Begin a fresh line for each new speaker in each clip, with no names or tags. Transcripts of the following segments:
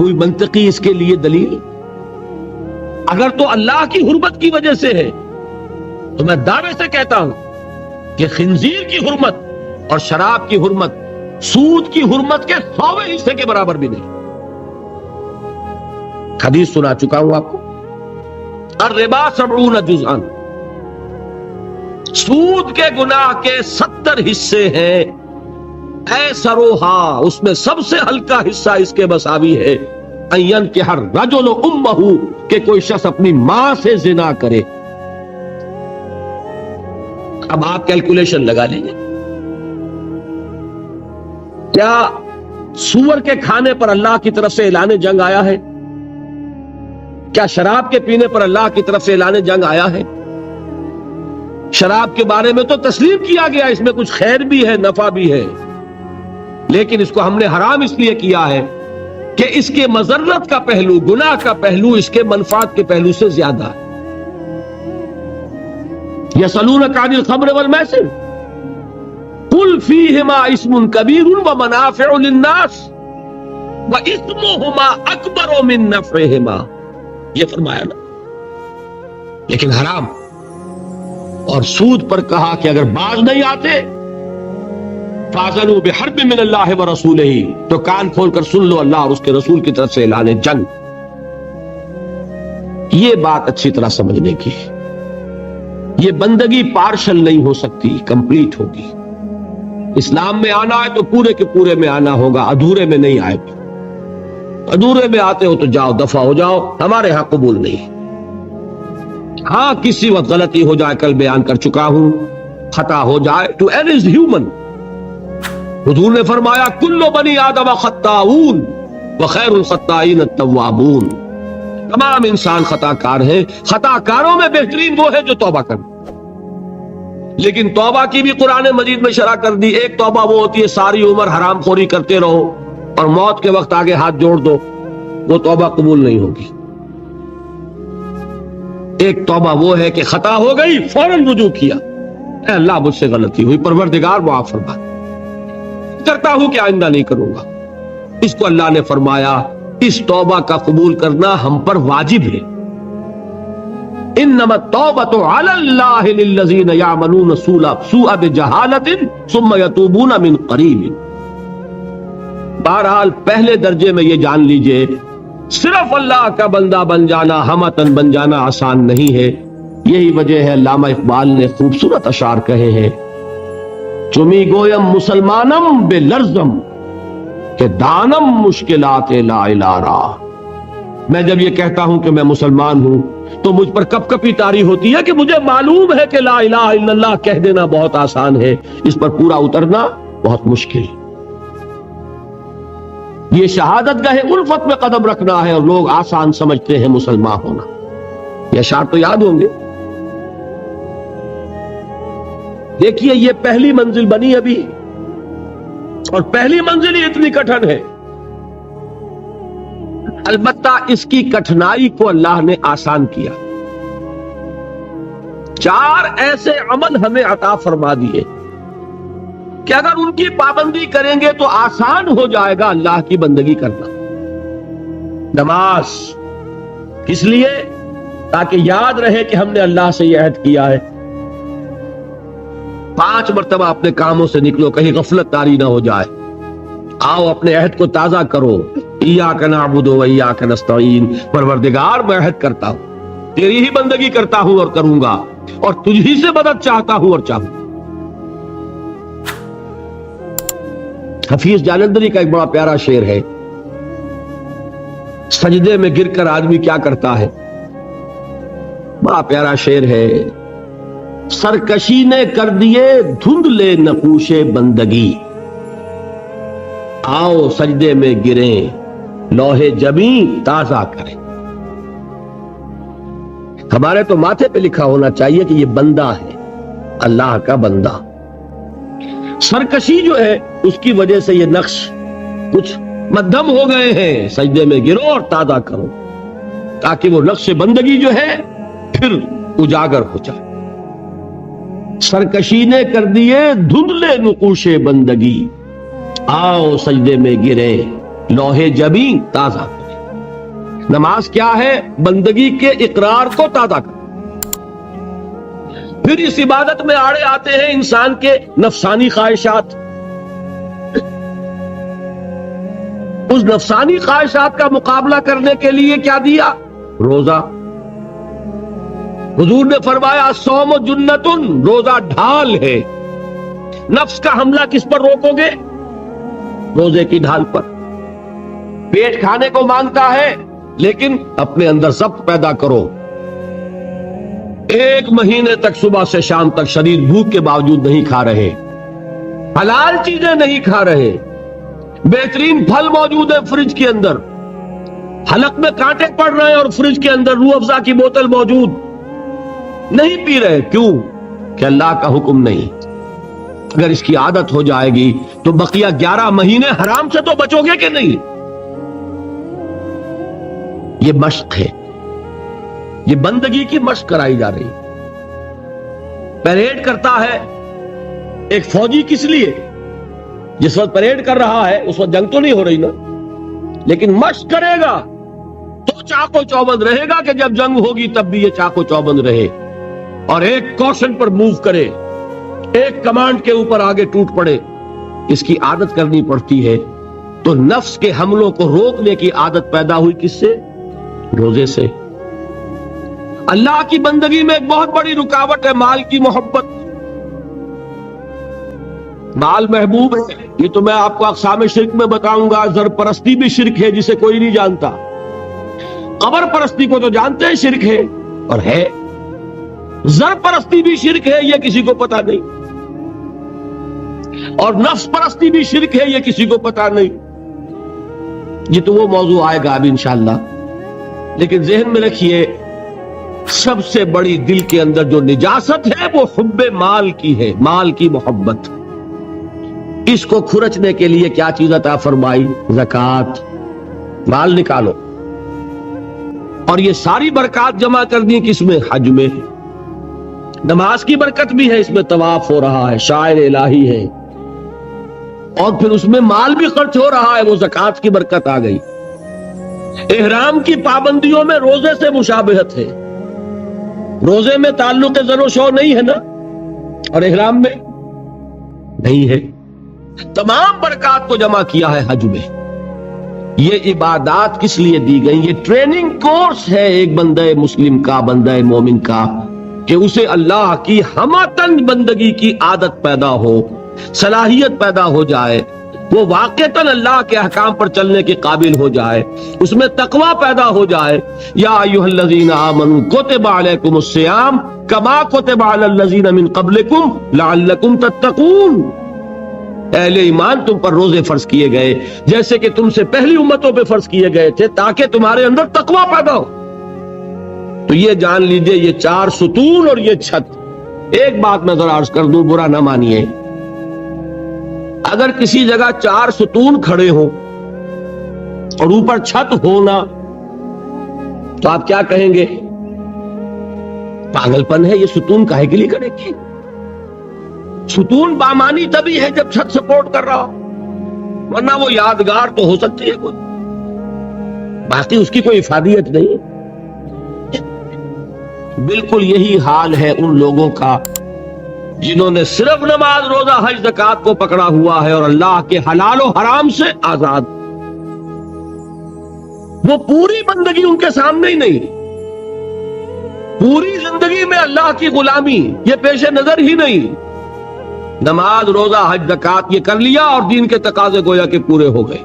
کوئی منطقی اس کے لیے دلیل؟ اگر تو اللہ کی حرمت کی وجہ سے ہے تو میں دعوے سے کہتا ہوں کہ خنزیر کی حرمت اور شراب کی حرمت سود کی حرمت کے 100ویں حصے کے برابر بھی نہیں۔ حدیث سنا چکا ہوں آپ کو، الربا 70 جزءا، سود کے گناہ کے 70 حصے ہیں، ایسروہا، اس میں سب سے ہلکا حصہ اس کے مساوی ہے، ان ينكح الرجل امہ، کہ کوئی شخص اپنی ماں سے زنا کرے۔ اب آپ کیلکولیشن لگا لیجئے، کیا سور کے کھانے پر اللہ کی طرف سے اعلان جنگ آیا ہے؟ کیا شراب کے پینے پر اللہ کی طرف سے اعلان جنگ آیا ہے؟ شراب کے بارے میں تو تسلیم کیا گیا اس میں کچھ خیر بھی ہے، نفع بھی ہے، لیکن اس کو ہم نے حرام اس لیے کیا ہے کہ اس کے مضرت کا پہلو، گناہ کا پہلو اس کے منفعت کے پہلو سے زیادہ ہے۔ یسألونک عن الخمر والمیسر قل فیہما اسم کبیر ومنافع للناس واسمہما اکبر من نفعہما، یہ فرمایا نا، لیکن حرام اور سود پر کہا کہ اگر باز نہیں آتے فَأَذَنُوا بِحَرْبٍ مِّنَ اللَّهِ وَرَسُولِهِ، تو کان کھول کر سن لو اللہ اور اس کے رسول کی طرف سے اعلان جنگ۔ یہ بات اچھی طرح سمجھنے کی، یہ بندگی پارشل نہیں ہو سکتی، کمپلیٹ ہوگی۔ اسلام میں آنا ہے تو پورے کے پورے میں آنا ہوگا، ادھورے میں نہیں آئے گا۔ ادھورے میں آتے ہو تو جاؤ، دفع ہو جاؤ، ہمارے ہاں قبول نہیں۔ ہاں کسی وقت غلطی ہو جائے، کل بیان کر چکا ہوں، خطا ہو جائے، تو ایل از ہیومن۔ حضور نے فرمایا کل بنی آدم خطاؤون وخیر الخطائین التوابون، تمام انسان خطا کار ہیں، خطا کاروں میں بہترین وہ ہے جو توبہ کرے۔ لیکن توبہ کی بھی قرآن مجید میں شرح کر دی، ایک توبہ وہ ہوتی ہے ساری عمر حرام خوری کرتے رہو اور موت کے وقت آگے ہاتھ جوڑ دو، وہ توبہ قبول نہیں ہوگی۔ ایک توبہ وہ ہے کہ خطا ہو گئی فوراً رجوع کیا، اے اللہ مجھ سے غلطی ہوئی، پروردگار معاف فرما، کرتا ہوں کہ آئندہ نہیں کروں گا۔ اس کو اللہ نے فرمایا اس توبہ کا قبول کرنا ہم پر واجب ہے۔ انما التوبۃ علی اللہ للذین یعملون السوء بجہالۃ ثم یتوبون من قریب۔ بہرحال پہلے درجے میں یہ جان لیجئے صرف اللہ کا بندہ بن جانا، ہمتن بن جانا آسان نہیں ہے۔ یہی وجہ ہے علامہ اقبال نے خوبصورت اشعار کہے ہیں، چمی گویم مسلمانم بے لرزم کہ دانم مشکلات لا الہ را۔ میں جب یہ کہتا ہوں کہ میں مسلمان ہوں تو مجھ پر کپ کپی طاری ہوتی ہے کہ مجھے معلوم ہے کہ لا الہ الا اللہ کہہ دینا بہت آسان ہے، اس پر پورا اترنا بہت مشکل۔ یہ شہادت گاہ الفت میں قدم رکھنا ہے اور لوگ آسان سمجھتے ہیں مسلمان ہونا۔ یہ اشعار تو یاد ہوں گے۔ دیکھیے یہ پہلی منزل بنی ابھی، اور پہلی منزل ہی اتنی کٹھن ہے، البتہ اس کی کٹھنائی کو اللہ نے آسان کیا۔ 4 ایسے عمل ہمیں عطا فرما دیے کہ اگر ان کی پابندی کریں گے تو آسان ہو جائے گا اللہ کی بندگی کرنا۔ نماز اس لیے تاکہ یاد رہے کہ ہم نے اللہ سے یہ عہد کیا ہے، 5 مرتبہ اپنے کاموں سے نکلو، کہیں غفلت طاری نہ ہو جائے، آؤ اپنے عہد کو تازہ کرو، ایاک نعبد و ایاک نستعین، پروردگار میں عہد کرتا ہوں، تیری ہی بندگی کرتا ہوں اور کروں گا، اور تجھ ہی سے مدد چاہتا ہوں اور چاہوں۔ حفیظ جالندری کا ایک بڑا پیارا شعر ہے، سجدے میں گر کر آدمی کیا کرتا ہے، بڑا پیارا شعر ہے، سرکشی نے کر دیے دھندلے نقوش بندگی، آؤ سجدے میں گریں لوح جبیں تازہ کریں۔ ہمارے تو ماتھے پہ لکھا ہونا چاہیے کہ یہ بندہ ہے، اللہ کا بندہ۔ سرکشی جو ہے اس کی وجہ سے یہ نقش کچھ مدھم ہو گئے ہیں، سجدے میں گرو اور تازہ کرو، تاکہ وہ نقش بندگی جو ہے پھر اجاگر ہو جائے۔ سرکشی نے کر دیے دھندلے نقوش بندگی، آؤ سجدے میں گرے لوح جبیں تازہ کریں۔ نماز کیا ہے؟ بندگی کے اقرار کو تازہ کر. پھر اس عبادت میں آڑے آتے ہیں انسان کے نفسانی خواہشات. اس نفسانی خواہشات کا مقابلہ کرنے کے لیے کیا دیا؟ روزہ. حضور نے فرمایا الصوم جنتن، روزہ ڈھال ہے. نفس کا حملہ کس پر روکو گے؟ روزے کی ڈھال پر. پیٹ کھانے کو مانگتا ہے لیکن اپنے اندر ضبط پیدا کرو. 1 مہینے تک صبح سے شام تک شریر بھوک کے باوجود نہیں کھا رہے، حلال چیزیں نہیں کھا رہے، بہترین پھل موجود ہے فریج کے اندر، حلق میں کانٹے پڑ رہے ہیں اور فریج کے اندر روح افزا کی بوتل موجود، نہیں پی رہے. کیوں؟ کہ اللہ کا حکم نہیں. اگر اس کی عادت ہو جائے گی تو بقیہ 11 مہینے حرام سے تو بچو گے کہ نہیں. یہ مشق ہے، یہ بندگی کی مشق کرائی جا رہی. پریڈ کرتا ہے ایک فوجی کس لیے؟ جس وقت پریڈ کر رہا ہے اس وقت جنگ تو نہیں ہو رہی نا، لیکن مشق کرے گا تو چاق و چوبند رہے گا کہ جب جنگ ہوگی تب بھی یہ چاق و چوبند رہے اور ایک کوشن پر موو کرے، ایک کمانڈ کے اوپر آگے ٹوٹ پڑے. اس کی عادت کرنی پڑتی ہے. تو نفس کے حملوں کو روکنے کی عادت پیدا ہوئی کس سے؟ روزے سے. اللہ کی بندگی میں ایک بہت بڑی رکاوٹ ہے مال کی محبت. مال محبوب ہے، یہ تو میں آپ کو اقسام شرک میں بتاؤں گا. زر پرستی بھی شرک ہے جسے کوئی نہیں جانتا. قبر پرستی کو تو جانتے ہیں شرک ہے اور ہے. زر پرستی بھی شرک ہے، یہ کسی کو پتا نہیں. اور نفس پرستی بھی شرک ہے، یہ کسی کو پتا نہیں. یہ تو وہ موضوع آئے گا اب انشاءاللہ. لیکن ذہن میں رکھیے سب سے بڑی دل کے اندر جو نجاست ہے وہ حب مال کی ہے، مال کی محبت. اس کو کھرچنے کے لیے کیا چیز عطا فرمائی؟ زکوٰۃ. مال نکالو. اور یہ ساری برکات جمع کرنی کس میں؟ حج میں. نماز کی برکت بھی ہے، اس میں طواف ہو رہا ہے، شاعر الہی ہے، اور پھر اس میں مال بھی خرچ ہو رہا ہے، وہ زکوٰۃ کی برکت آ گئی. احرام کی پابندیوں میں روزے سے مشابہت ہے. روزے میں تعلق زر و شو نہیں ہے نا، اور احرام میں نہیں ہے. تمام برکات کو جمع کیا ہے حج میں. یہ عبادات کس لیے دی گئی؟ یہ ٹریننگ کورس ہے ایک بندہ مسلم کا، بندہ مومن کا، کہ اسے اللہ کی ہمہ بندگی کی عادت پیدا ہو، صلاحیت پیدا ہو جائے، وہ واقعتاً اللہ کے احکام پر چلنے کے قابل ہو جائے، اس میں تقوی پیدا ہو جائے. یا ایھا الذین آمنوا کتب علیکم الصیام کما کتب علی الذین من قبلکم لعلکم تتقون. اہل ایمان تم پر روزے فرض کیے گئے جیسے کہ تم سے پہلی امتوں پہ فرض کیے گئے تھے تاکہ تمہارے اندر تقوی پیدا ہو. تو یہ جان لیجئے یہ 4 ستون اور یہ چھت. ایک بات میں ذرا عرض کر دوں، برا نہ مانیے، اگر کسی جگہ 4 ستون کھڑے ہوں اور اوپر چھت ہونا تو آپ کیا کہیں گے؟ پاگل پن ہے، یہ ستون کاہے کے لیے کھڑے کیے؟ ستون بامانی تبھی ہے جب چھت سپورٹ کر رہا ہو، ورنہ وہ یادگار تو ہو سکتی ہے کوئی، باقی اس کی کوئی افادیت نہیں. بالکل یہی حال ہے ان لوگوں کا جنہوں نے صرف نماز، روزہ، حج، زکوٰۃ کو پکڑا ہوا ہے اور اللہ کے حلال و حرام سے آزاد. وہ پوری بندگی ان کے سامنے ہی نہیں، پوری زندگی میں اللہ کی غلامی یہ پیش نظر ہی نہیں. نماز، روزہ، حج، زکوٰۃ یہ کر لیا اور دین کے تقاضے گویا کہ پورے ہو گئے.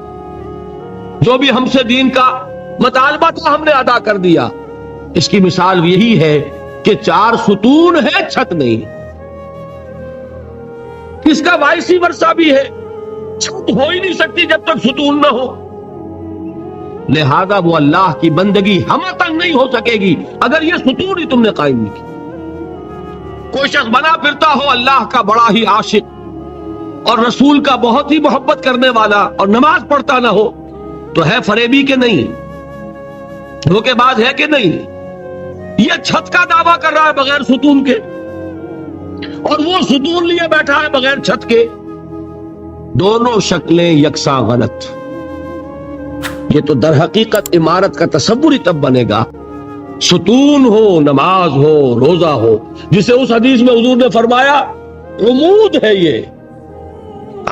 جو بھی ہم سے دین کا مطالبہ تھا ہم نے ادا کر دیا. اس کی مثال یہی ہے کہ 4 ستون ہے، چھت نہیں. اس کا وائسی ورثہ بھی ہے، چھت ہو ہی نہیں سکتی جب تک ستون نہ ہو. لہذا وہ اللہ کی بندگی ہمہ تک نہیں ہو سکے گی اگر یہ ستون ہی تم نے قائم نہیں کی. کوئی شخص بنا پھرتا ہو اللہ کا بڑا ہی عاشق اور رسول کا بہت ہی محبت کرنے والا اور نماز پڑھتا نہ ہو تو ہے فریبی کہ نہیں؟ دھوکے باز ہے کہ نہیں؟ یہ چھت کا دعویٰ کر رہا ہے بغیر ستون کے اور وہ ستون لیے بیٹھا ہے بغیر چھت کے. دونوں شکلیں یکساں غلط. یہ تو در حقیقت عمارت کا تصور ہی تب بنے گا ستون ہو، نماز ہو، روزہ ہو، جسے اس حدیث میں حضور نے فرمایا عمود ہے یہ.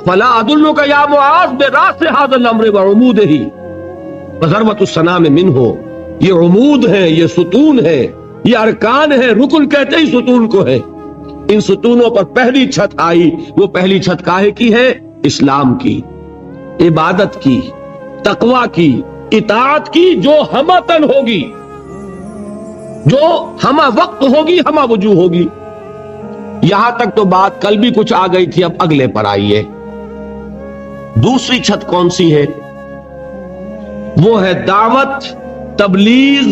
فلا ادلک یا معاذ براس هذا الامر وعمودہ وذروۃ الصنام منہ. یہ عمود ہے، یہ ستون ہے، یہ ارکان ہے. رکن کہتے ہی ستون کو ہے. ان ستونوں پر پہلی چھت آئی. وہ پہلی چھت کاہے کی ہے؟ اسلام کی، عبادت کی، تقوی کی، اطاعت کی، جو ہمتن ہوگی، جو ہمہ وقت ہوگی، ہمہ وجوہ ہوگی. یہاں تک تو بات کل بھی کچھ آ گئی تھی، اب اگلے پر آئیے. دوسری چھت کون سی ہے؟ وہ ہے دعوت، تبلیغ،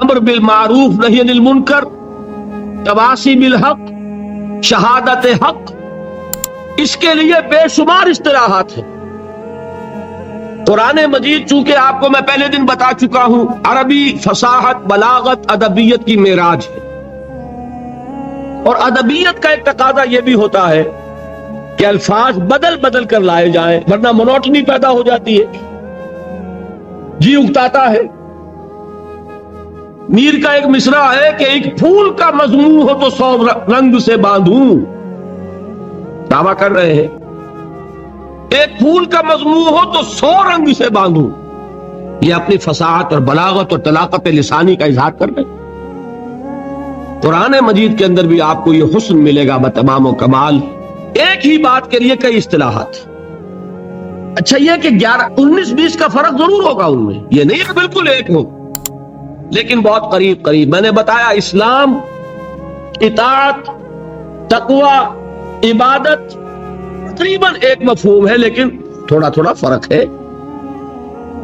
امر بالمعروف نہی عن المنکر، تواصی بالحق، شہادت حق. اس کے لیے بے شمار اصطلاحات ہیں. قرآن مجید چونکہ آپ کو میں پہلے دن بتا چکا ہوں عربی فصاحت، بلاغت، ادبیت کی معراج ہے. اور ادبیت کا ایک تقاضا یہ بھی ہوتا ہے کہ الفاظ بدل بدل کر لائے جائیں، ورنہ منوٹنی پیدا ہو جاتی ہے، جی اگتاتا ہے. میر کا ایک مصرع ہے کہ ایک پھول کا مضمون ہو تو 100 رنگ سے باندھوں. دعویٰ کر رہے ہیں ایک پھول کا مضمون ہو تو 100 رنگ سے باندھوں. یہ اپنی فصاحت اور بلاغت اور طلاقت لسانی کا اظہار کر رہے ہیں. قرآن مجید کے اندر بھی آپ کو یہ حسن ملے گا بتمام و کمال. ایک ہی بات کے لیے کئی اصطلاحات. اچھا یہ کہ 19-20 کا فرق ضرور ہوگا ان میں، یہ نہیں کہ بالکل ایک ہو، لیکن بہت قریب قریب. میں نے بتایا اسلام، اطاعت، تقوی، عبادت تقریباً ایک مفہوم ہے، لیکن تھوڑا تھوڑا فرق ہے.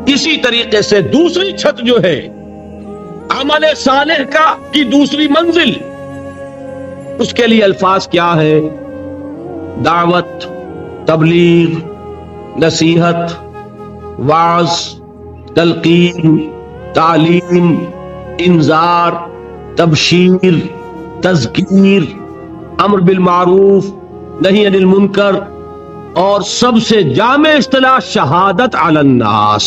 اسی طریقے سے دوسری چھت جو ہے عمل صالح کی دوسری منزل، اس کے لیے الفاظ کیا ہے؟ دعوت، تبلیغ، نصیحت، وعظ، تلقین، تعلیم، انذار، تبشیر، تذکیر، امر بالمعروف نہی عن المنکر، اور سب سے جامع اصطلاح شہادت علی الناس.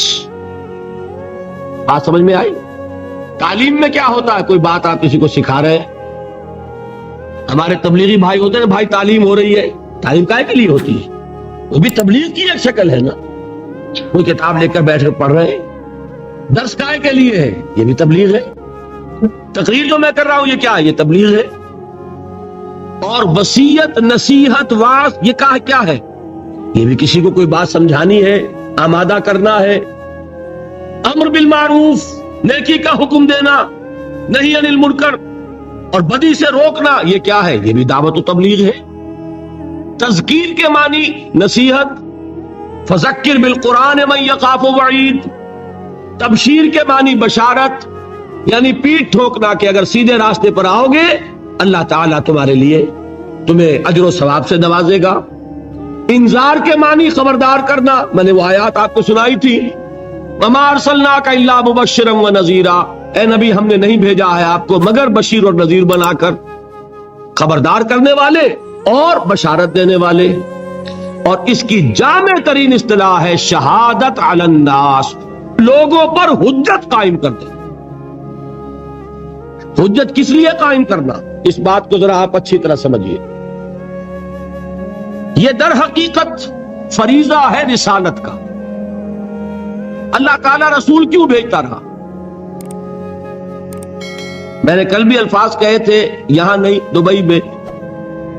بات سمجھ میں آئی؟ تعلیم میں کیا ہوتا ہے؟ کوئی بات آپ کسی کو سکھا رہے ہیں. ہمارے تبلیغی بھائی ہوتے ہیں، بھائی تعلیم ہو رہی ہے. تعلیم کائے کے لیے ہوتی ہے؟ وہ بھی تبلیغ کی ایک شکل ہے نا. کوئی کتاب لے کر بیٹھ کر پڑھ رہے ہیں، درس کائے کے لیے ہے؟ یہ بھی تبلیغ ہے. تقریر جو میں کر رہا ہوں یہ کیا ہے؟ یہ تبلیغ ہے. اور وصیت، نصیحت، وعظ یہ کیا ہے؟ یہ بھی کسی کو کوئی بات سمجھانی ہے، آمادہ کرنا ہے. امر بالمعروف، نیکی کا حکم دینا، نہی عن المنکر، اور بدی سے روکنا، یہ کیا ہے؟ یہ بھی دعوت و تبلیغ ہے. تذکیر کے معنی نصیحت، فذکر بالقرآن من یخاف وعید. تبشیر کے معنی بشارت، یعنی پیٹھ ٹھوکنا کہ اگر سیدھے راستے پر آؤ گے اللہ تعالیٰ تمہارے لیے تمہیں اجر و ثواب سے نوازے گا. انذار کے معنی خبردار کرنا. میں نے وہ آیات آپ کو سنائی تھی، وما ارسلناک الا مبشرا ونذیرا. اے نبی ہم نے نہیں بھیجا ہے آپ کو مگر بشیر اور نذیر بنا کر، خبردار کرنے والے اور بشارت دینے والے. اور اس کی جامع ترین اصطلاح ہے شہادت علی الناس، لوگوں پر حجت قائم کر دیں. حجت کس لیے قائم کرنا؟ اس بات کو ذرا آپ اچھی طرح سمجھیے. یہ در حقیقت فریضہ ہے رسالت کا. اللہ تعالیٰ رسول کیوں بھیجتا رہا؟ میں نے کل بھی الفاظ کہے تھے، یہاں نہیں دبئی میں،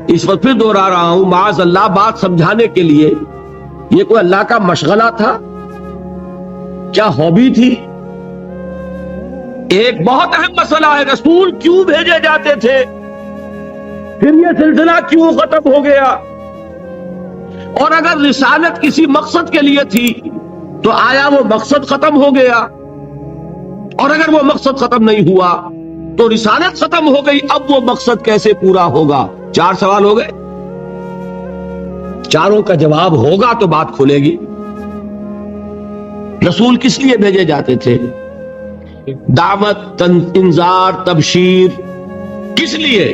اس وقت پھر دوہرا رہا ہوں. معاذ اللہ بات سمجھانے کے لیے، یہ کوئی اللہ کا مشغلہ تھا؟ کیا ہابی تھی؟ ایک بہت اہم مسئلہ ہے، رسول کیوں بھیجے جاتے تھے، پھر یہ سلسلہ کیوں ختم ہو گیا؟ اور اگر رسالت کسی مقصد کے لیے تھی تو آیا وہ مقصد ختم ہو گیا؟ اور اگر وہ مقصد ختم نہیں ہوا تو رسالت ختم ہو گئی، اب وہ مقصد کیسے پورا ہوگا؟ 4 سوال ہو گئے. چاروں کا جواب ہوگا تو بات کھلے گی. رسول کس لیے بھیجے جاتے تھے؟ دعوت، انذار، تبشیر. کس لیے؟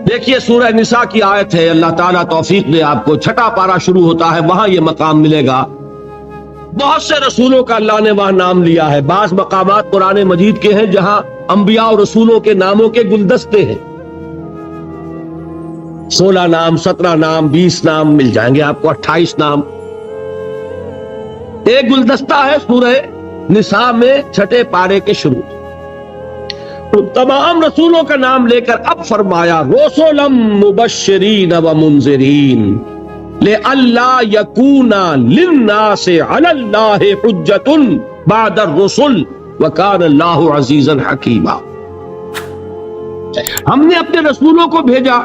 دیکھیے سورہ نساء کی آیت ہے، اللہ تعالیٰ توفیق دے آپ کو، 6واں پارہ شروع ہوتا ہے، وہاں یہ مقام ملے گا. بہت سے رسولوں کا اللہ نے وہاں نام لیا ہے. بعض مقامات قرآن مجید کے ہیں جہاں انبیاء اور رسولوں کے ناموں کے گلدستے ہیں. 16 نام، 17 نام، 20 نام مل جائیں گے آپ کو، 28 نام. ایک گلدستہ ہے سورہ نساء میں 6 پارے کے شروع. ان تمام رسولوں کا نام لے کر اب فرمایا رسلا مبشرین و منذرین لئلا یکون للناس علی اللہ حجۃ بعد الرسل وکان اللہ عزیزا حکیما. ہم نے اپنے رسولوں کو بھیجا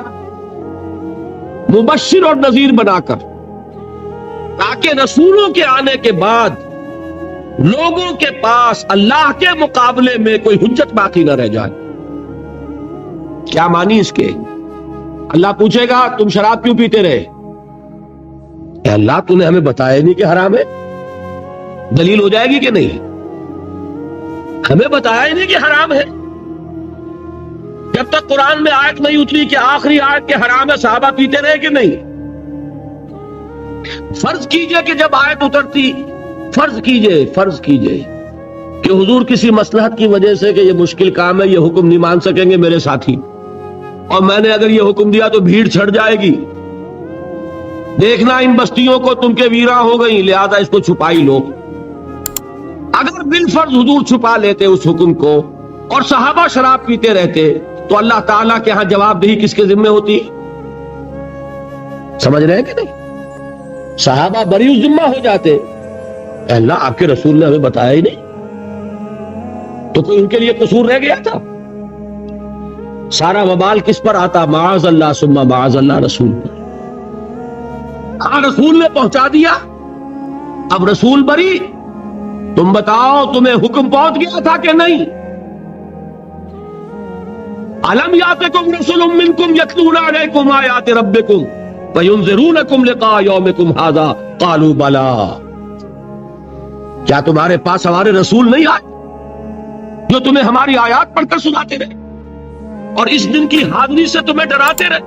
مبشر اور نذیر بنا کر، تاکہ رسولوں کے آنے کے بعد لوگوں کے پاس اللہ کے مقابلے میں کوئی حجت باقی نہ رہ جائے. کیا معنی اس کے؟ اللہ پوچھے گا تم شراب کیوں پیتے رہے؟ اے اللہ تو نے ہمیں بتایا نہیں کہ حرام ہے. دلیل ہو جائے گی کہ نہیں؟ ہمیں بتایا ہی نہیں کہ حرام ہے. جب تک قرآن میں آیت نہیں اتری کہ آخری آیت کے حرام ہے، صحابہ پیتے رہے کہ نہیں؟ فرض کیجئے کہ جب آیت اترتی، فرض کیجئے کہ حضور کسی مصلحت کی وجہ سے کہ یہ مشکل کام ہے، یہ حکم نہیں مان سکیں گے میرے ساتھی، اور میں نے اگر یہ حکم دیا تو بھیڑ چھڑ جائے گی، دیکھنا ان بستیوں کو تم کے ویراں ہو گئی، لہذا اس کو چھپائی لو. اگر بالفرض حضور چھپا لیتے اس حکم کو اور صحابہ شراب پیتے رہتے تو اللہ تعالیٰ کے ہاں جواب دہی کس کے ذمہ ہوتی؟ سمجھ رہے ہیں کہ نہیں؟ صحابہ بری ذمہ ہو جاتے. اے اللہ آپ کے رسول نے ہمیں بتایا ہی نہیں، تو کوئی ان کے لیے قصور رہ گیا تھا؟ سارا وبال کس پر آتا؟ معاذ اللہ ثم معاذ اللہ رسول پر. ہاں رسول نے پہنچا دیا، اب رسول بری. تم بتاؤ تمہیں حکم پہنچ گیا تھا کہ نہیں؟ الم یاتکم رسل منکم یتلون علیکم آیات ربکم وینذرونکم لقاء یومکم ھذا قالوا بلی. کیا تمہارے پاس ہمارے رسول نہیں آئے جو تمہیں ہماری آیات پڑھ کر سناتے رہے اور اس دن کی حاضری سے تمہیں ڈراتے رہے؟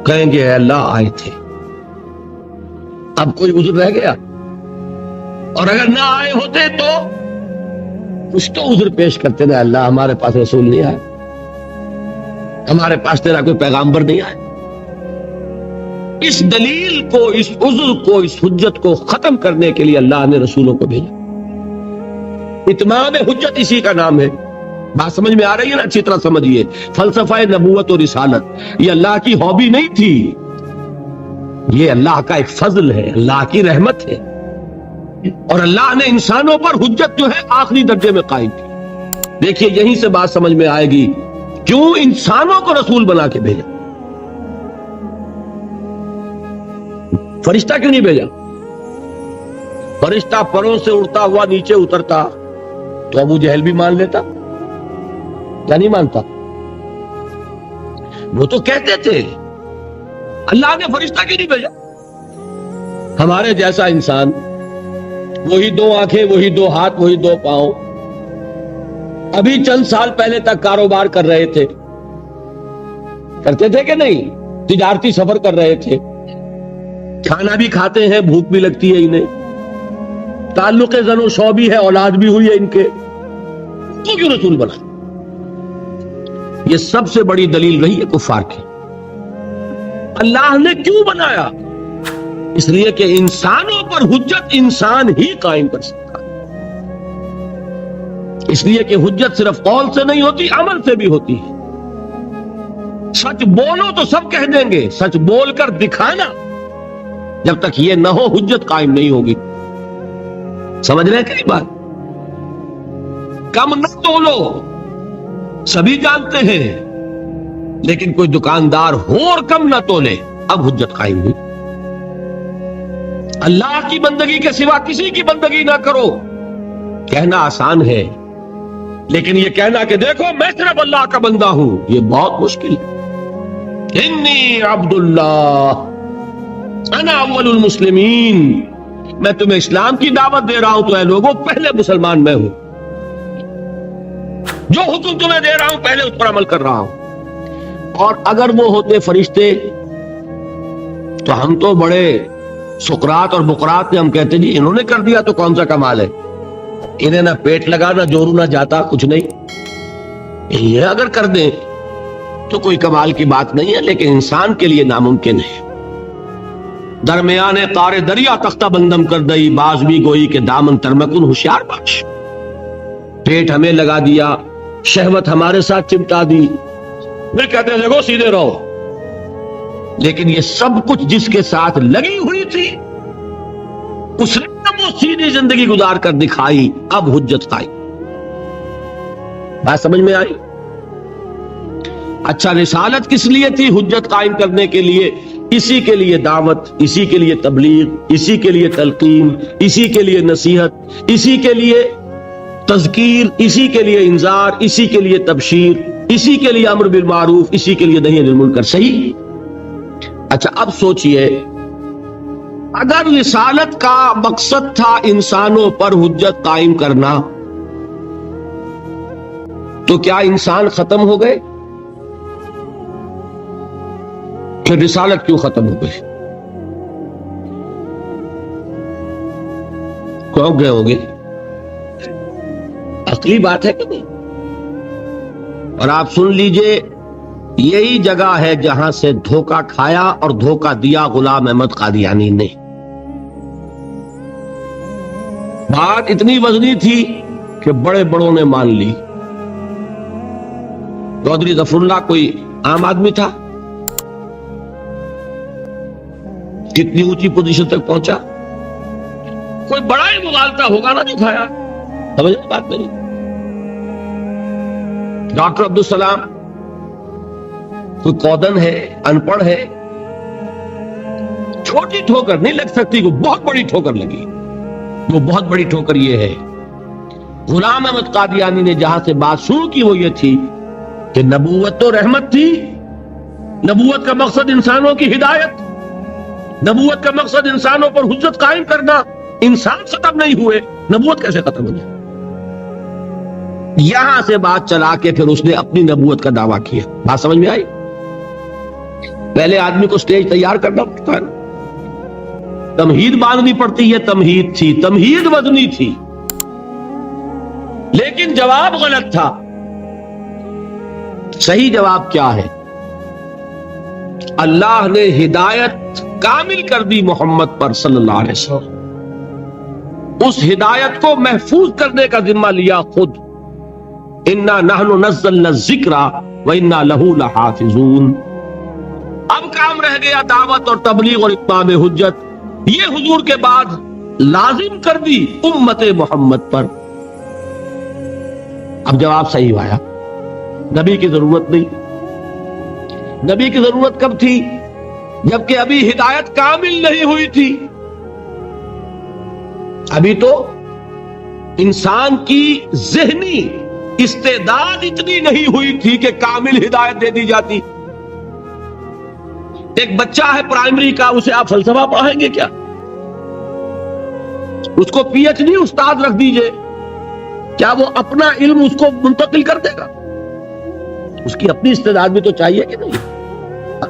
کہیں گے اے اللہ آئے تھے. اب کوئی عذر رہ گیا؟ اور اگر نہ آئے ہوتے تو کچھ تو عذر پیش کرتے نا، اللہ ہمارے پاس رسول نہیں آئے، ہمارے پاس تیرا کوئی پیغامبر نہیں آئے. اس دلیل کو، اس عذر کو، اس حجت کو ختم کرنے کے لیے اللہ نے رسولوں کو بھیجا. اتمام حجت اسی کا نام ہے. بات سمجھ میں آ رہی ہے نا؟ اچھی طرح سمجھیے. فلسفہ نبوت اور رسالت یہ اللہ کی ہابی نہیں تھی، یہ اللہ کا ایک فضل ہے، اللہ کی رحمت ہے. اور اللہ نے انسانوں پر حجت جو ہے آخری درجے میں قائم کی. دیکھیے یہیں سے بات سمجھ میں آئے گی کیوں انسانوں کو رسول بنا کے بھیجا. فرشتہ کیوں نہیں بھیجا؟ فرشتہ پروں سے اڑتا ہوا نیچے اترتا تو ابو جہل بھی مان لیتا، یا نہیں مانتا؟ وہ تو کہتے تھے اللہ نے فرشتہ کیوں نہیں بھیجا؟ ہمارے جیسا انسان، وہی 2 آنکھیں، وہی 2 ہاتھ، وہی 2 پاؤں، ابھی چند سال پہلے تک کاروبار کر رہے تھے، کرتے تھے کہ نہیں؟ تجارتی سفر کر رہے تھے، کھانا بھی کھاتے ہیں، بھوک بھی لگتی ہے انہیں، تعلق زن و شو بھی ہے، اولاد بھی ہوئی ہے ان کے، تو کیوں رسول بنا؟ یہ سب سے بڑی دلیل رہی ہے کفار کی. اللہ نے کیوں بنایا؟ اس لیے کہ انسانوں پر حجت انسان ہی قائم کر سکتا ہے. اس لیے کہ حجت صرف قول سے نہیں ہوتی، عمل سے بھی ہوتی ہے. سچ بولو تو سب کہہ دیں گے، سچ بول کر دکھانا جب تک یہ نہ ہو حجت قائم نہیں ہوگی. سمجھ رہے ہیں کئی بات؟ کم نہ تولو، سبھی جانتے ہیں، لیکن کوئی دکاندار ہو اور کم نہ تولے، اب حجت قائم ہوئی. اللہ کی بندگی کے سوا کسی کی بندگی نہ کرو، کہنا آسان ہے، لیکن یہ کہنا کہ دیکھو میں صرف اللہ کا بندہ ہوں، یہ بہت مشکل ہے. انی عبد اللہ انا اول المسلمین، میں تمہیں اسلام کی دعوت دے رہا ہوں تو اے لوگوں پہلے مسلمان میں ہوں، جو حکم تمہیں دے رہا ہوں پہلے اس پر عمل کر رہا ہوں. اور اگر وہ ہوتے فرشتے تو ہم تو بڑے سقراط اور بقراط نے ہم کہتے جی انہوں نے کر دیا تو کون سا کمال ہے، انہیں نہ پیٹ لگا نہ جورو نہ جاتا کچھ نہیں، یہ اگر کر دیں تو کوئی کمال کی بات نہیں ہے، لیکن انسان کے لیے ناممکن ہے۔ درمیان قار دریا تختہ بندم کر دئی، باز بھی گوئی کہ دامن ترمکن ہوشیار باش، پیٹ ہمیں لگا دیا، شہوت ہمارے ساتھ چمٹا دی، پھر کہتے ہیں دیکھو سیدھے رہو، لیکن یہ سب کچھ جس کے ساتھ لگی ہوئی تھی اس نے وہ سیدھی زندگی گزار کر دکھائی، اب حجت قائم۔ بات سمجھ میں آئی؟ اچھا رسالت کس لیے تھی؟ حجت قائم کرنے کے لیے، اسی کے لیے دعوت، اسی کے لیے تبلیغ، اسی کے لیے تلقین، اسی کے لیے نصیحت، اسی کے لیے تذکیر، اسی کے لیے انذار، اسی کے لیے تبشیر، اسی کے لیے امر بالمعروف، اسی کے لیے نہی عن المنکر۔ صحیح؟ اچھا اب سوچئے، اگر رسالت کا مقصد تھا انسانوں پر حجت قائم کرنا تو کیا انسان ختم ہو گئے؟ پھر رسالت کیوں ختم ہو گئی؟ کیوں گئے ہوں گے؟ عقلی بات ہے کہ نہیں؟ اور آپ سن لیجئے، یہی جگہ ہے جہاں سے دھوکہ کھایا اور دھوکہ دیا غلام احمد قادیانی نے۔ بات اتنی وزنی تھی کہ بڑے بڑوں نے مان لی۔ چودھری ظفر اللہ کوئی عام آدمی تھا؟ کتنی اونچی پوزیشن تک پہنچا؟ کوئی بڑا ہی مغالطہ ہوگا نا دکھایا، سمجھ بات میری؟ ڈاکٹر عبدالسلام کوئی کودن ہے، ان پڑھ ہے، چھوٹی ٹھوکر نہیں لگ سکتی، کوئی بہت بڑی ٹھوکر لگی۔ وہ بہت بڑی ٹھوکر یہ ہے، غلام احمد قادیانی نے جہاں سے بات شروع کی وہ یہ تھی کہ نبوت تو رحمت تھی، نبوت کا مقصد انسانوں کی ہدایت، نبوت کا مقصد انسانوں پر حجت قائم کرنا، انسان ختم نہیں ہوئے، نبوت کیسے ختم ہو جائے؟ یہاں سے بات چلا کے پھر اس نے اپنی نبوت کا دعویٰ کیا۔ بات سمجھ میں آئی؟ پہلے آدمی کو سٹیج تیار کرنا پڑتا ہے، تمہید باندھنی پڑتی ہے، تمہید تھی، تمہید وزنی تھی، لیکن جواب غلط تھا۔ صحیح جواب کیا ہے؟ اللہ نے ہدایت کامل کر دی محمد پر صلی اللہ علیہ وسلم، اس ہدایت کو محفوظ کرنے کا ذمہ لیا خود۔ انا نحن نزلنا الذکر وانا لہ لحافظون۔ اب کام رہ گیا دعوت اور تبلیغ اور اتمام حجت، یہ حضور کے بعد لازم کر دی امت محمد پر۔ اب جواب صحیح آیا، نبی کی ضرورت نہیں۔ نبی کی ضرورت کب تھی؟ جبکہ ابھی ہدایت کامل نہیں ہوئی تھی، ابھی تو انسان کی ذہنی استعداد اتنی نہیں ہوئی تھی کہ کامل ہدایت دے دی جاتی۔ ایک بچہ ہے پرائمری کا، اسے آپ فلسفہ پڑھائیں گے کیا؟ اس کو پی ایچ ڈی استاد رکھ دیجئے، کیا وہ اپنا علم اس کو منتقل کر دے گا؟ اس کی اپنی استعداد بھی تو چاہیے کہ نہیں؟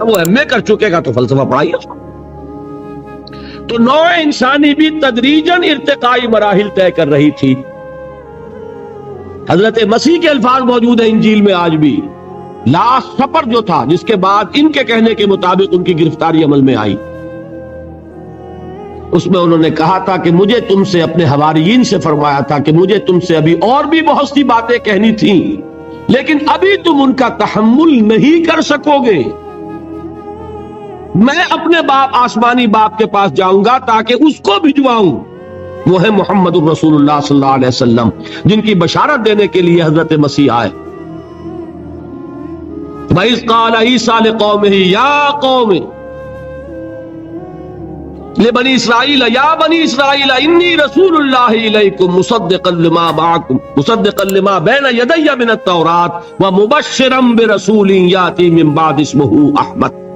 وہ ایم اے کر چکے گا تو فلسفہ پڑھائیے اس کو۔ تو نوع انسانی بھی تدریجاً ارتقائی مراحل طے کر رہی تھی۔ حضرت مسیح کے الفاظ موجود ہیں انجیل میں آج بھی۔ لاسٹ سپر جو تھا، جس کے بعد ان کے کہنے کے مطابق ان کی گرفتاری عمل میں آئی، اس میں انہوں نے کہا تھا کہ مجھے تم سے، اپنے حواریین سے فرمایا تھا کہ مجھے تم سے ابھی اور بھی بہت سی باتیں کہنی تھیں، لیکن ابھی تم ان کا تحمل نہیں کر سکو گے۔ میں اپنے باپ، آسمانی باپ کے پاس جاؤں گا تاکہ اس کو بھجواؤں، وہ ہے محمد الرسول اللہ صلی اللہ علیہ وسلم، جن کی بشارت دینے کے لیے حضرت مسیح آئے۔ وَإِذْ قَالَ عِيسَىٰ لِقَوْمِهِ يَا قَوْمِ لِبَنِي إِسْرَائِيلَ يَا بَنِي إِسْرَائِيلَ إِنِّي رَسُولُ اللَّهِ إِلَيْكُمْ مُصَدِّقًا لِمَا بَيْنَ يَدَيَّ مِنَ التَّوْرَاةِ وَمُبَشِّرًا بِرَسُولٍ يَأْتِي مِن بَعْدِي اسْمُهُ أَحْمَدُ۔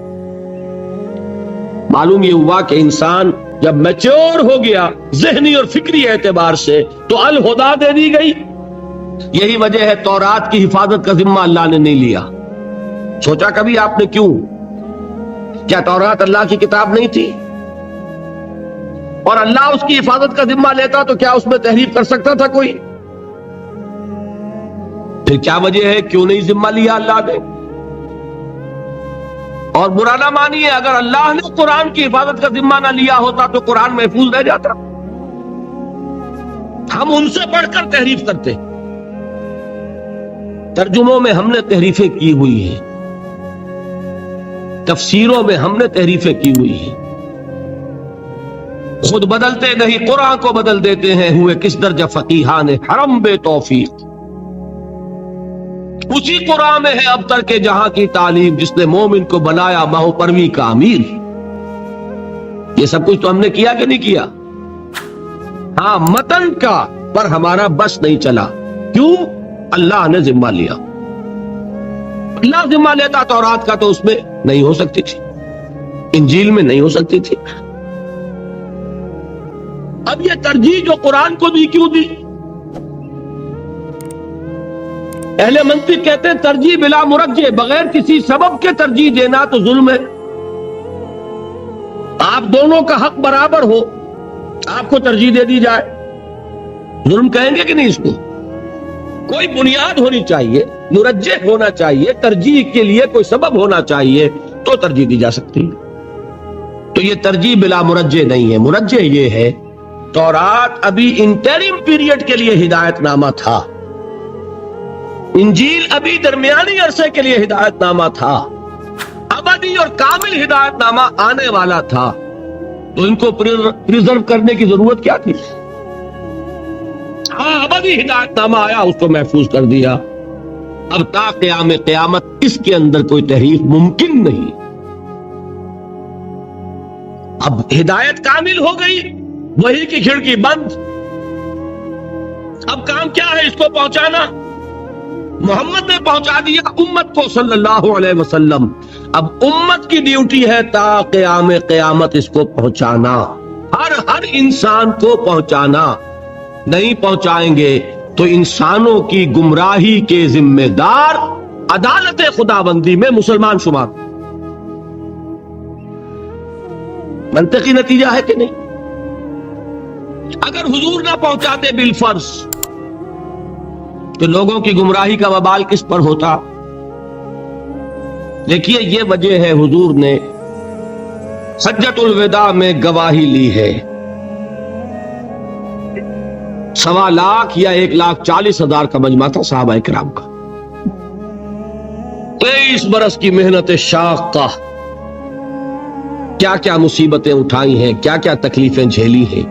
معلوم یہ ہوا کہ انسان جب میچور ہو گیا ذہنی اور فکری اعتبار سے تو الہدا دے دی گئی۔ یہی وجہ ہے تورات کی حفاظت کا ذمہ اللہ نے نہیں لیا۔ سوچا کبھی آپ نے کیوں؟ کیا تورات اللہ کی کتاب نہیں تھی؟ اور اللہ اس کی حفاظت کا ذمہ لیتا تو کیا اس میں تحریف کر سکتا تھا کوئی؟ پھر کیا وجہ ہے کیوں نہیں ذمہ لیا اللہ نے؟ اور برا نہ مانیے، اگر اللہ نے قرآن کی حفاظت کا ذمہ نہ لیا ہوتا تو قرآن محفوظ رہ جاتا۔ ہم ان سے بڑھ کر تحریف کرتے، ترجموں میں ہم نے تحریفیں کی ہوئی ہیں، تفسیروں میں ہم نے تحریفیں کی ہوئی ہیں، خود بدلتے نہیں قرآن کو بدل دیتے ہیں، ہوئے کس درجہ فقیہان حرم بے توفیق۔ اسی قرآن میں ہے ابتر کے جہاں کی تعلیم، جس نے مومن کو بنایا ماہ پروی کا امیر۔ یہ سب کچھ تو ہم نے کیا کہ نہیں کیا؟ ہاں، متن کا پر ہمارا بس نہیں چلا، کیوں؟ اللہ نے ذمہ لیا۔ اللہ ذمہ لیتا تورات کا تو اس میں نہیں ہو سکتی تھی، انجیل میں نہیں ہو سکتی تھی۔ اب یہ ترجیح جو قرآن کو دی کیوں دی؟ اہل منطق کہتے ہیں ترجیح بلا مرجح، بغیر کسی سبب کے ترجیح دینا تو ظلم ہے۔ آپ دونوں کا حق برابر ہو، آپ کو ترجیح دے دی جائے، ظلم کہیں گے کہ نہیں؟ اس کو کوئی بنیاد ہونی چاہیے، مرجح ہونا چاہیے، ترجیح کے لیے کوئی سبب ہونا چاہیے تو ترجیح دی جا سکتی ہے۔ تو یہ ترجیح بلا مرجح نہیں ہے۔ مرجح یہ ہے تورات ابھی انٹرم پیریڈ کے لیے ہدایت نامہ تھا، انجیل ابھی درمیانی عرصے کے لیے ہدایت نامہ تھا، ابدی اور کامل ہدایت نامہ آنے والا تھا، تو ان کو پریزرو کرنے کی ضرورت کیا تھی؟ ہاں، ابدی ہدایت نامہ آیا، اس کو محفوظ کر دیا۔ اب تا قیام قیامت اس کے اندر کوئی تحریف ممکن نہیں۔ اب ہدایت کامل ہو گئی، وحی کی کھڑکی بند، اب کام کیا ہے؟ اس کو پہنچانا۔ محمد نے پہنچا دیا امت کو صلی اللہ علیہ وسلم، اب امت کی ڈیوٹی ہے تا قیام قیامت اس کو پہنچانا، ہر انسان کو پہنچانا۔ نہیں پہنچائیں گے تو انسانوں کی گمراہی کے ذمہ دار عدالت خداوندی میں مسلمان شمار۔ منطقی نتیجہ ہے کہ نہیں؟ اگر حضور نہ پہنچاتے بالفرض تو لوگوں کی گمراہی کا وبال کس پر ہوتا؟ دیکھیے، یہ وجہ ہے حضور نے حجۃ الوداع میں گواہی لی ہے۔ 1.25 لاکھ یا 1,40,000 کا مجمع تھا صحابہ کرام کا، 23 برس کی محنت شاقہ، کیا کیا مصیبتیں اٹھائی ہیں، کیا کیا تکلیفیں جھیلی ہیں،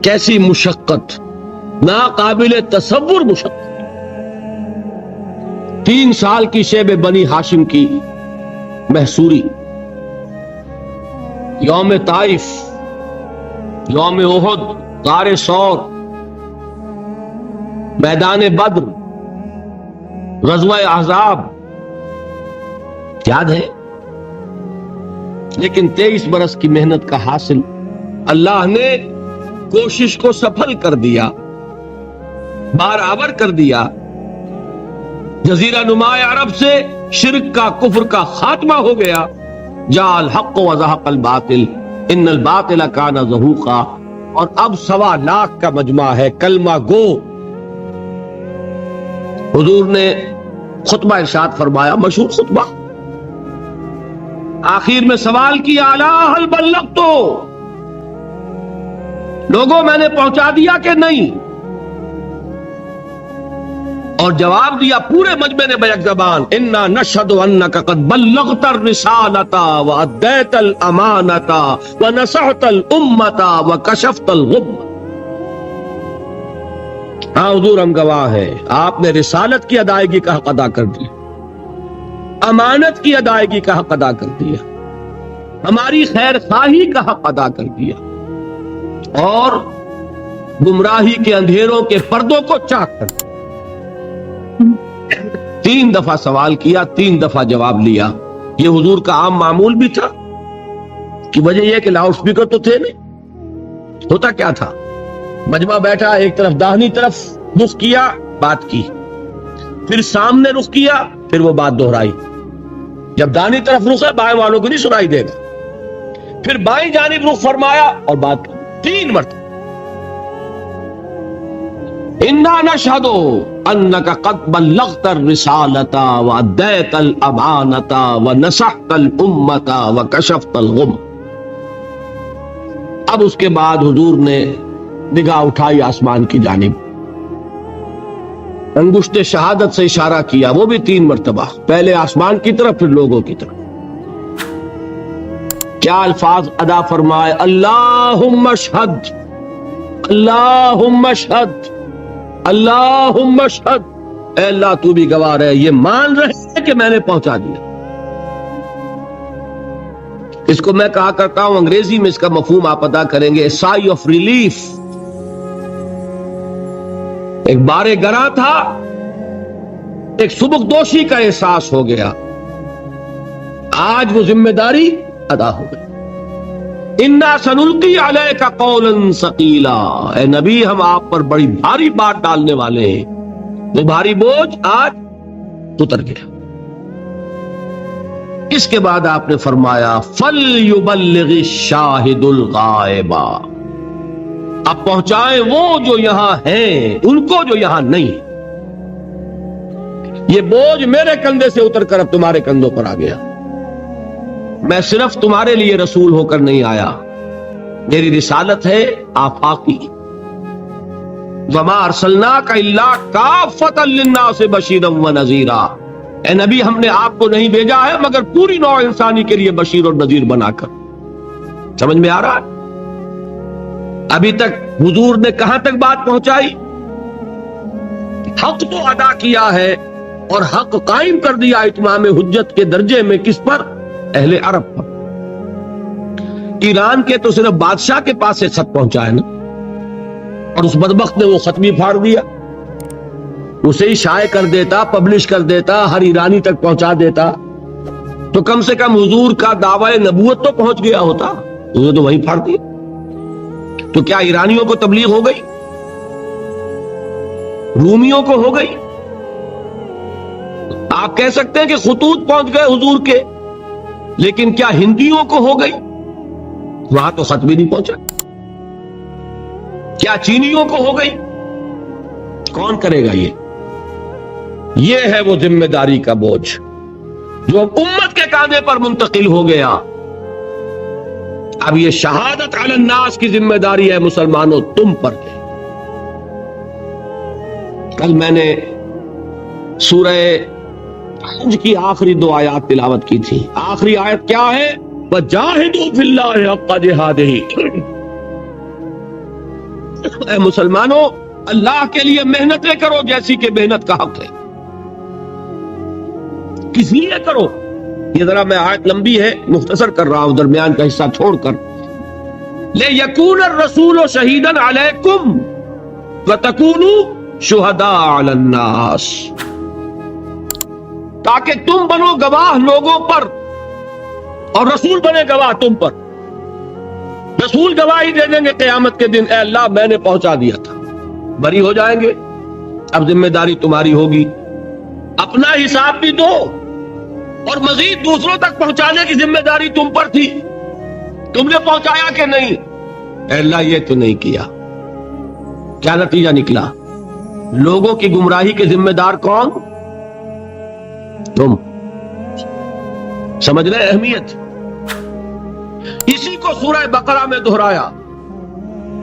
کیسی مشقت، ناقابل تصور مشقت۔ 3 سال کی شیب بنی ہاشم کی محصوری، یوم طائف، یوم احد، غار ثور، میدان بدر، غزوہ احزاب، یاد ہے؟ لیکن 23 برس کی محنت کا حاصل اللہ نے کوشش کو سفل کر دیا، برابر کر دیا۔ جزیرہ نما عرب سے شرک کا، کفر کا خاتمہ ہو گیا۔ جاء الحق وزهق الباطل ان الباطل کان زہوقا، اور اب 1.25 لاکھ کا مجمع ہے کلمہ گو۔ حضور نے خطبہ ارشاد فرمایا، مشہور خطبہ، آخر میں سوال کیا، الا هل بلغت، لوگوں میں نے پہنچا دیا کہ نہیں؟ اور جواب دیا پورے مجمع نے بیک زبان، انا نشهد انک قد بلغت الرسالۃ وادیت الامانۃ ونصحت الامۃ وکشفت الغمۃ۔ ہاں حضور، ہم گواہ ہیں، آپ نے رسالت کی ادائیگی کا حق ادا کر دیا، امانت کی ادائیگی کا حق ادا کر دیا، ہماری خیر خواہی کا حق ادا کر دیا، اور گمراہی کے اندھیروں کے پردوں کو چاک کر دیا۔ 3 دفعہ سوال کیا، 3 دفعہ جواب لیا۔ یہ حضور کا عام معمول بھی تھا، کی وجہ یہ کہ لاؤڈ سپیکر تو تھے نہیں۔ ہوتا کیا تھا، مجمع بیٹھا، ایک طرف داہنی طرف رخ کیا، بات کی، پھر سامنے رخ کیا، پھر وہ بات دہرائی۔ جب داہنی طرف رخ ہے، بائیں والوں کو نہیں سنائی دے گا، پھر بائیں جانب رخ فرمایا اور بات کی 3 مرتبہ. انا نشہد انک قد بلغت الرسالۃ وادیت الامانۃ ونصحت الامۃ وکشفت الغم. اب اس کے بعد حضور نے نگاہ اٹھائی آسمان کی جانب, انگشت شہادت سے اشارہ کیا, وہ بھی 3 مرتبہ, پہلے آسمان کی طرف پھر لوگوں کی طرف. کیا الفاظ ادا فرمائے؟ اللہم اشہد, اللہم اشہد, اللہم اشہد. اے اللہ تو بھی گواہ ہے, یہ مان رہے ہیں کہ میں نے پہنچا دیا. اس کو میں کہا کرتا ہوں, انگریزی میں اس کا مفہوم آپ ادا کریں گے, سائی آف ریلیف. ایک بارے گراں تھا, ایک سبکدوشی کا احساس ہو گیا, آج وہ ذمہ داری ادا ہو گئی. انا سنلقی علیک قولا ثقیلا, اے نبی ہم آپ پر بڑی بھاری بات ڈالنے والے ہیں. وہ بھاری بوجھ آج اتر گیا. اس کے بعد آپ نے فرمایا فَلْيُبَلِّغِ الشَّاهِدُ الْغَائِبَ, اب پہنچائیں وہ جو یہاں ہیں ان کو جو یہاں نہیں. یہ بوجھ میرے کندھے سے اتر کر اب تمہارے کندھوں پر آ گیا. میں صرف تمہارے لیے رسول ہو کر نہیں آیا, میری رسالت ہے آفاقی. وَمَا أَرْسَلْنَاكَ إِلَّا كَافَّةً لِلنَّاسِ بَشِيرًا وَنَذِيرًا, اے نبی ہم نے آپ کو نہیں بھیجا ہے مگر پوری نوع انسانی کے لیے بشیر اور نذیر بنا کر. سمجھ میں آ رہا ہے؟ ابھی تک حضور نے کہاں تک بات پہنچائی؟ حق تو ادا کیا ہے اور حق قائم کر دیا اتمام حجت کے درجے میں. کس پر؟ اہل عرب پر. ایران کے تو صرف بادشاہ کے پاس سے خط پہنچا ہے نا, اور اس بدبخت نے وہ خط بھی پھاڑ دیا. اسے ہی شائع کر دیتا, پبلش کر دیتا, ہر ایرانی تک پہنچا دیتا, تو کم سے کم حضور کا دعوی نبوت تو پہنچ گیا ہوتا. انہوں نے تو وہیں پھاڑ دیا. تو کیا ایرانیوں کو تبلیغ ہو گئی؟ رومیوں کو ہو گئی؟ آپ کہہ سکتے ہیں کہ خطوط پہنچ گئے حضور کے, لیکن کیا ہندیوں کو ہو گئی؟ وہاں تو خط بھی نہیں پہنچا. کیا چینیوں کو ہو گئی؟ کون کرے گا یہ ہے وہ ذمہ داری کا بوجھ جو امت کے کاندھے پر منتقل ہو گیا. اب یہ شہادت علی الناس کی ذمہ داری ہے مسلمانوں تم پر ہے. کل میں نے سورہ حج کی آخری 2 آیات تلاوت کی تھی. آخری آیت کیا ہے؟ وَجَاهِدُوا فِي اللَّهِ حَقَّ جِهَادِهِ. اے مسلمانوں اللہ کے لیے محنتیں کرو جیسی کہ محنت کا حق ہے. کس لیے کرو؟ یہ ذرا میں آیت لمبی ہے, مختصر کر رہا ہوں درمیان کا حصہ چھوڑ کر. لِيَكُونَ الرَّسُولُ شَهِيدًا عَلَيْكُمْ وَتَكُونُوا شُهَدَاءَ عَلَى النَّاسِ, تاکہ تم بنو گواہ لوگوں پر اور رسول بنے گواہ تم پر. رسول گواہی دے دیں گے قیامت کے دن, اے اللہ میں نے پہنچا دیا تھا, بری ہو جائیں گے. اب ذمہ داری تمہاری ہوگی, اپنا حساب بھی دو اور مزید دوسروں تک پہنچانے کی ذمہ داری تم پر تھی. تم نے پہنچایا کہ نہیں؟ اے اللہ یہ تو نہیں کیا. کیا نتیجہ نکلا؟ لوگوں کی گمراہی کے ذمہ دار کون؟ تم. سمجھ رہے اہمیت؟ اسی کو سورہ بقرہ میں دہرایا,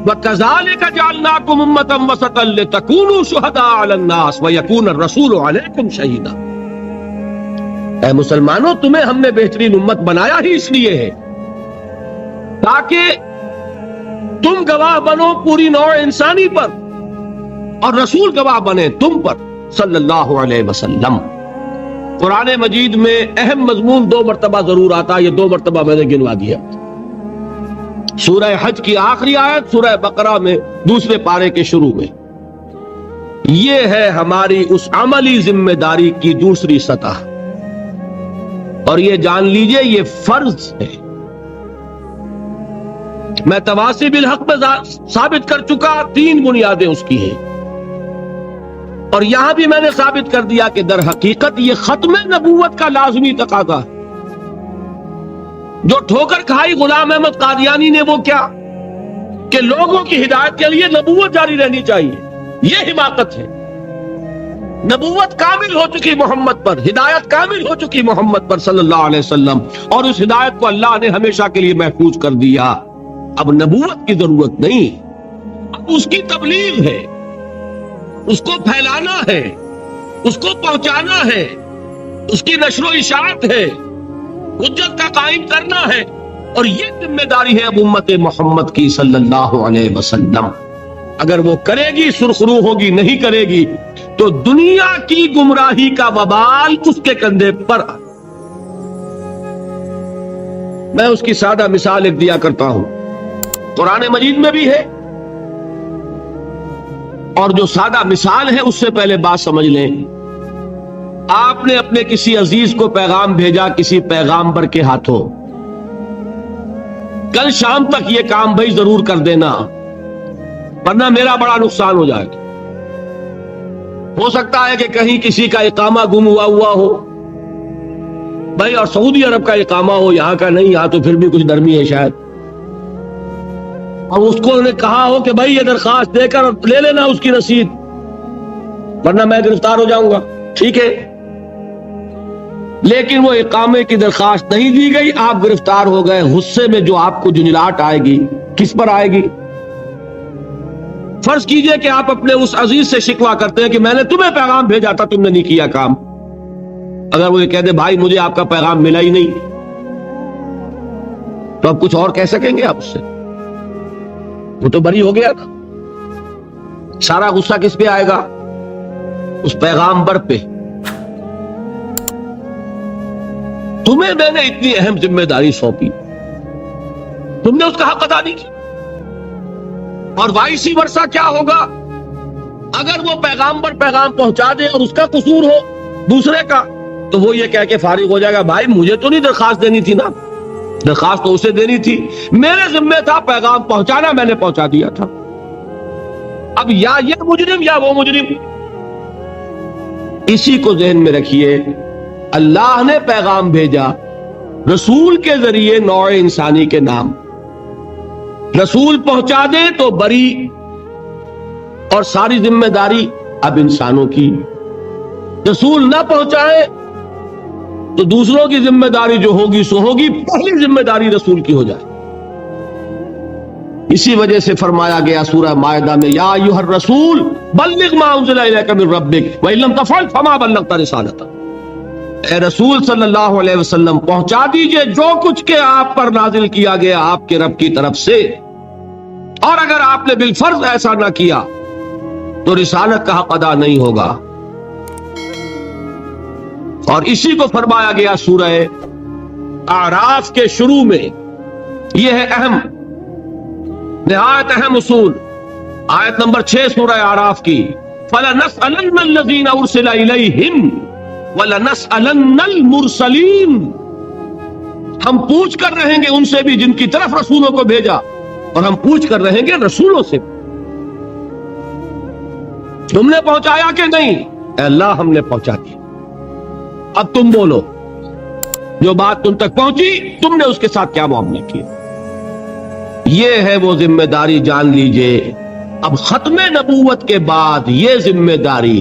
وَكَذَلِكَ جَعَلْنَاكُمْ أُمَّةً وَسَطًا لِتَكُونُوا شُهَدَاءَ عَلَى النَّاسِ وَيَكُونَ الرَّسُولُ عَلَيْكُمْ شَهِيدًا. اے مسلمانوں تمہیں ہم نے بہترین امت بنایا ہی اس لیے ہے تاکہ تم گواہ بنو پوری نوع انسانی پر اور رسول گواہ بنے تم پر صلی اللہ علیہ وسلم. قرآن مجید میں اہم مضمون 2 مرتبہ ضرور آتا, یہ 2 مرتبہ میں نے گنوا دیا. سورہ حج کی آخری آیت, سورہ بقرہ میں دوسرے پارے کے شروع میں. یہ ہے ہماری اس عملی ذمہ داری کی دوسری سطح, اور یہ جان لیجئے یہ فرض ہے. میں تواصی بالحق میں ثابت کر چکا 3 بنیادیں اس کی ہیں, اور یہاں بھی میں نے ثابت کر دیا کہ در حقیقت یہ ختم نبوت کا لازمی تقاضا ہے. جو ٹھوکر کھائی غلام احمد قادیانی نے وہ کیا کہ لوگوں کی ہدایت کے لیے نبوت جاری رہنی چاہیے، یہ حماقت ہے۔ نبوت کامل ہو چکی محمد پر، ہدایت کامل ہو چکی محمد پر صلی اللہ علیہ وسلم، اور اس ہدایت کو اللہ نے ہمیشہ کے لیے محفوظ کر دیا۔ اب نبوت کی ضرورت نہیں، اب اس کی تبلیغ ہے، اس کو پھیلانا ہے، اس کو پہنچانا ہے، اس کی نشر و اشاعت ہے، حجت کا قائم کرنا ہے، اور یہ ذمہ داری ہے اب امت محمد کی صلی اللہ علیہ وسلم۔ اگر وہ کرے گی سرخرو ہوگی، نہیں کرے گی تو دنیا کی گمراہی کا وبال اس کے کندھے پر۔ میں اس کی سادہ مثال ایک دیا کرتا ہوں، قرآن مجید میں بھی ہے، اور جو سادہ مثال ہے اس سے پہلے بات سمجھ لیں۔ آپ نے اپنے کسی عزیز کو پیغام بھیجا کسی پیغامبر کے ہاتھوں، کل شام تک یہ کام بھائی ضرور کر دینا ورنہ میرا بڑا نقصان ہو جائے گا۔ ہو سکتا ہے کہ کہیں کسی کا اقامہ گم ہوا ہو بھائی، اور سعودی عرب کا اقامہ ہو، یہاں کا نہیں، یہاں تو پھر بھی کچھ نرمی ہے شاید، اور اس کو نے کہا ہو کہ بھائی یہ درخواست دے کر لے لینا اس کی رسید ورنہ میں گرفتار ہو جاؤں گا، ٹھیک ہے، لیکن وہ اقامے کی درخواست نہیں دی گئی، آپ گرفتار ہو گئے۔ غصے میں جو آپ کو جنجلاہٹ آئے گی کس پر آئے گی؟ فرض کیجئے کہ آپ اپنے اس عزیز سے شکوہ کرتے ہیں کہ میں نے تمہیں پیغام بھیجا تھا، تم نے نہیں کیا کام۔ اگر وہ یہ کہہ دے بھائی مجھے آپ کا پیغام ملا ہی نہیں، تو اب کچھ اور کہہ سکیں گے آپ اس سے؟ وہ تو بری ہو گیا نا۔ سارا غصہ کس پہ آئے گا؟ اس پیغامبر پہ۔ تمہیں میں نے اتنی اہم ذمہ داری سونپی، تم نے اس کا حق ادا نہیں کیا۔ اور وائسی ورثہ کیا ہوگا اگر وہ پیغامبر پیغام پہنچا دے اور اس کا قصور ہو دوسرے کا، تو وہ یہ کہہ کے فارغ ہو جائے گا بھائی مجھے تو نہیں درخواست دینی تھی نا، درخواست تو اسے دینی تھی، میرے ذمہ تھا پیغام پہنچانا، میں نے پہنچا دیا تھا۔ اب یا یہ مجرم یا وہ مجرم، اسی کو ذہن میں رکھیے۔ اللہ نے پیغام بھیجا رسول کے ذریعے نوع انسانی کے نام، رسول پہنچا دے تو بری، اور ساری ذمہ داری اب انسانوں کی۔ رسول نہ پہنچائے تو دوسروں کی ذمہ داری جو ہوگی سو ہوگی، پہلی ذمہ داری رسول کی ہو جائے۔ اسی وجہ سے فرمایا گیا سورہ مائدہ میں یا ایھا الرسول بلغ ما انزل الیک من ربک وان لم تفعل فما بلغت رسالتہ، اے رسول صلی اللہ علیہ وسلم پہنچا دیجئے جو کچھ کہ آپ پر نازل کیا گیا آپ کے رب کی طرف سے، اور اگر آپ نے بالفرض ایسا نہ کیا تو رسالت کا حق ادا نہیں ہوگا۔ اور اسی کو فرمایا گیا سورہ اعراف کے شروع میں، یہ ہے اہم، نہایت اہم اصول، آیت نمبر 6 سورہ اعراف کی، فَلَنَسْأَلَنَّ الَّذِينَ أُرْسِلَ إِلَيْهِمْ وَلَنَسْأَلَنَّ الْمُرْسَلِينَ، ہم پوچھ کر رہیں گے ان سے بھی جن کی طرف رسولوں کو بھیجا، اور ہم پوچھ کر رہیں گے رسولوں سے، تم نے پہنچایا کہ نہیں؟ اے اللہ ہم نے پہنچا دی، اب تم بولو جو بات تم تک پہنچی تم نے اس کے ساتھ کیا معاملہ کیا۔ یہ ہے وہ ذمہ داری، جان لیجئے اب ختم نبوت کے بعد یہ ذمہ داری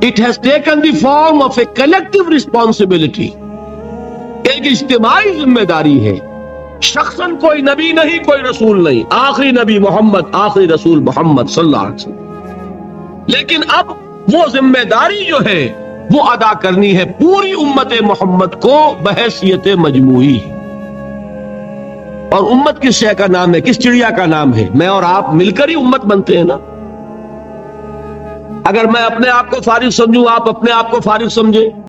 it has taken the form of a collective responsibility، ایک اجتماعی ذمہ داری ہے، شخصاً کوئی نبی نہیں کوئی رسول نہیں، آخری نبی محمد، آخری رسول محمد صلی اللہ علیہ وسلم، لیکن اب وہ ذمہ داری جو ہے وہ ادا کرنی ہے پوری امت محمد کو بحیثیت مجموعی۔ اور امت کس شے کا نام ہے، کس چڑیا کا نام ہے؟ میں اور آپ مل کر ہی امت بنتے ہیں نا۔ اگر میں اپنے آپ کو فارغ سمجھوں، آپ اپنے آپ کو فارغ سمجھیں،